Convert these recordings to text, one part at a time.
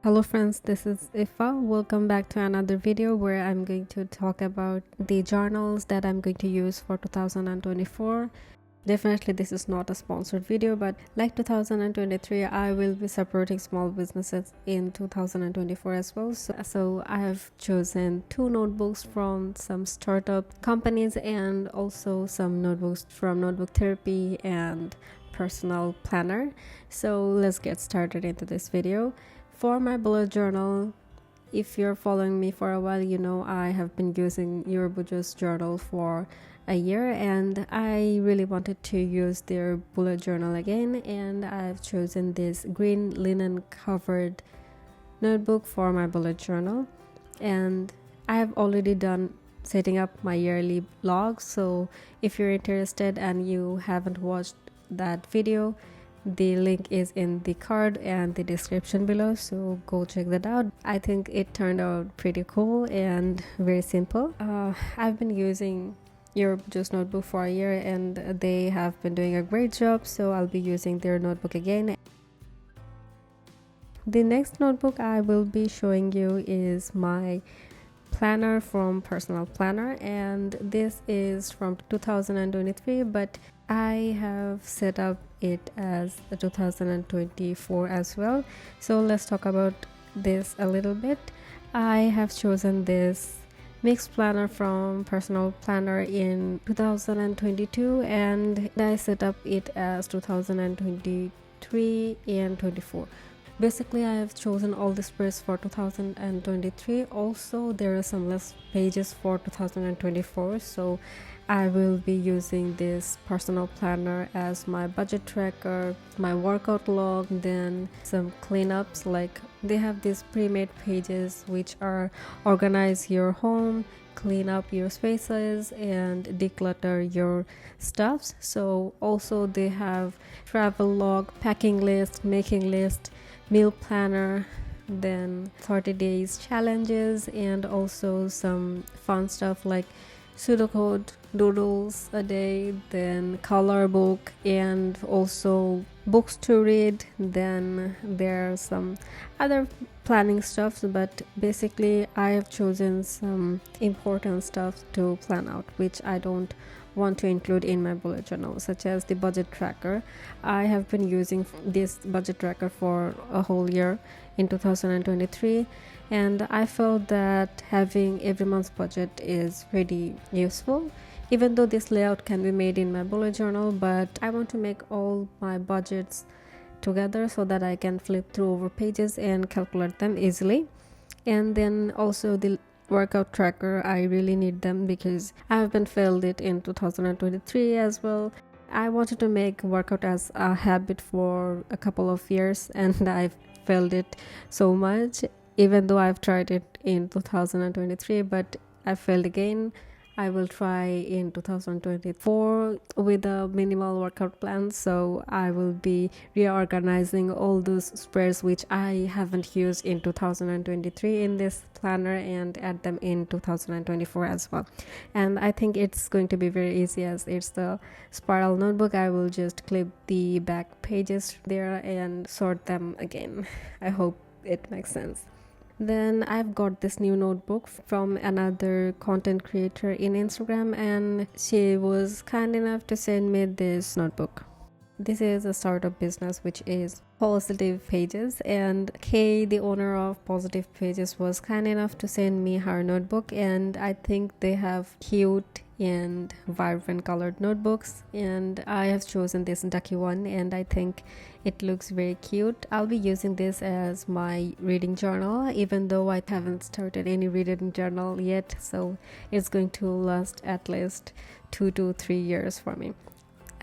Hello friends, this is Ifa. Welcome back to another video where I'm going to talk about the journals that I'm going to use for 2024. Definitely this is not a sponsored video, but like 2023 I will be supporting small businesses in 2024 as well. So I have chosen two notebooks from some startup companies and also some notebooks from Notebook Therapy and Personal Planner. So let's get started into this video. For my bullet journal, if you're following me for a while, you know I have been using your Bujo's journal for a year and I really wanted to use their bullet journal again, and I've chosen this green linen covered notebook for my bullet journal. And I have already done setting up my yearly log, so if you're interested and you haven't watched that video, the link is in the card and the description below, so go check that out. I think it turned out pretty cool and very simple. I've been using your Just notebook for a year and they have been doing a great job, so I'll be using their notebook again. The next notebook I will be showing you is my planner from Personal Planner, and this is from 2023, but I have set up it as a 2024 as well. So let's talk about this a little bit. I have chosen this mixed planner from Personal Planner in 2022 and I set up it as 2023 and 24. Basically, I have chosen all the spreads for 2023. Also, there are some less pages for 2024, so I will be using this personal planner as my budget tracker, my workout log, then some cleanups. Like they have these pre-made pages which are organize your home, clean up your spaces and declutter your stuffs. So also they have travel log, packing list, making list, meal planner, then 30 days challenges, and also some fun stuff like pseudocode doodles a day, then color book, and also books to read. Then there are some other planning stuff, but basically I have chosen some important stuff to plan out which I don't want to include in my bullet journal, such as the budget tracker. I have been using this budget tracker for a whole year in 2023, and I felt that having every month's budget is pretty useful. Even though this layout can be made in my bullet journal, but I want to make all my budgets together so that I can flip through over pages and calculate them easily. And then also the workout tracker, I really need them because I have been failed it in 2023 as well. I wanted to make workout as a habit for a couple of years and I've failed it so much, even though I've tried it in 2023, but I failed again. I will try in 2024 with a minimal workout plan, so I will be reorganizing all those spreads which I haven't used in 2023 in this planner and add them in 2024 as well. And I think it's going to be very easy as it's the spiral notebook. I will just clip the back pages there and sort them again. I hope it makes sense. Then I've got this new notebook from another content creator in Instagram, and she was kind enough to send me this notebook. This is a startup business which is Positive Pages, and Kay, the owner of Positive Pages, was kind enough to send me her notebook, and I think they have cute and vibrant colored notebooks, and I have chosen this ducky one and I think it looks very cute. I'll be using this as my reading journal, even though I haven't started any reading journal yet, so it's going to last at least 2 to 3 years for me.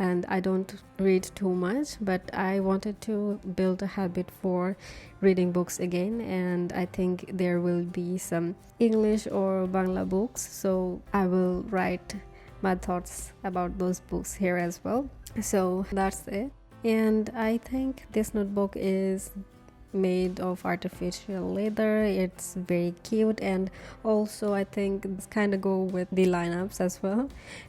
And I don't read too much, but I wanted to build a habit for reading books again, and I think there will be some English or Bangla books, so I will write my thoughts about those books here as well. So that's it. And I think this notebook is made of artificial leather. It's very cute, and also I think it's kind of go with the lineups as well,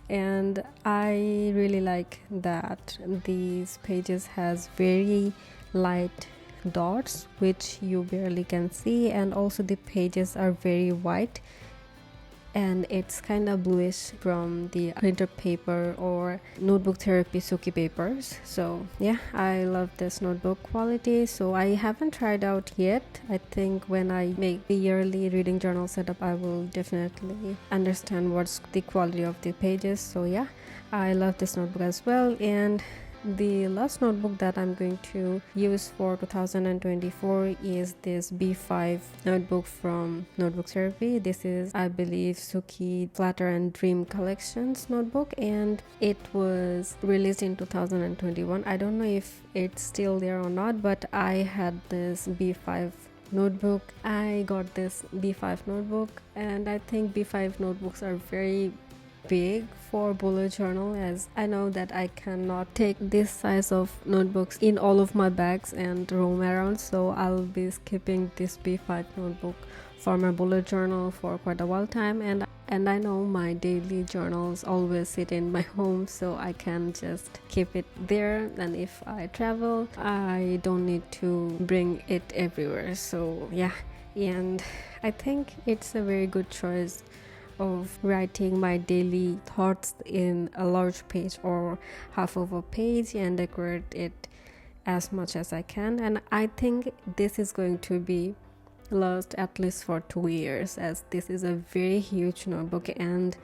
and I really like that these pages has very light dots which you barely can see, and also the pages are very white and it's kind of bluish from the printer paper or notebook therapy Suki papers. So yeah, I love this notebook quality. So I haven't tried out yet. I think when I make the yearly reading journal setup, I will definitely understand what's the quality of the pages. So yeah, I love this notebook as well. And the last notebook that I'm going to use for 2024 is this B5 notebook from Notebook Therapy. This is, I believe, Suki Flatter and Dream Collections notebook, and it was released in 2021. I don't know if it's still there or not, but I had this B5 notebook. I got this B5 notebook, and I think B5 notebooks are very big for bullet journal, as I know that I cannot take this size of notebooks in all of my bags and roam around, so I'll be skipping this B5 notebook for my bullet journal for quite a while time. And I know my daily journals always sit in my home, so I can just keep it there, and if I travel I don't need to bring it everywhere. So yeah, and I think it's a very good choice of writing my daily thoughts in a large page or half of a page and decorate it as much as I can. And I think this is going to be last at least for 2 years, as this is a very huge notebook and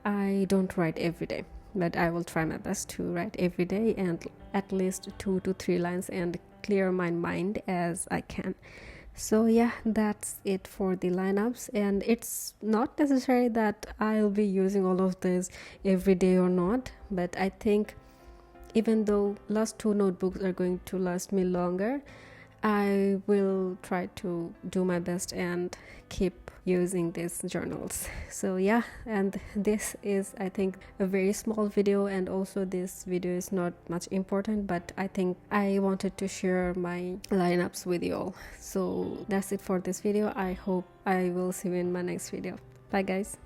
I don't write every day, but I will try my best to write every day and at least 2 to 3 lines and clear my mind as I can. So yeah, that's it for the lineups, and it's not necessary that I'll be using all of this every day or not, but I think even though last 2 notebooks are going to last me longer, I will try to do my best and keep using these journals. So yeah, and this is, I think, a very small video, and also this video is not much important, but I think I wanted to share my lineups with you all. So that's it for this video. I hope I will see you in my next video. Bye guys.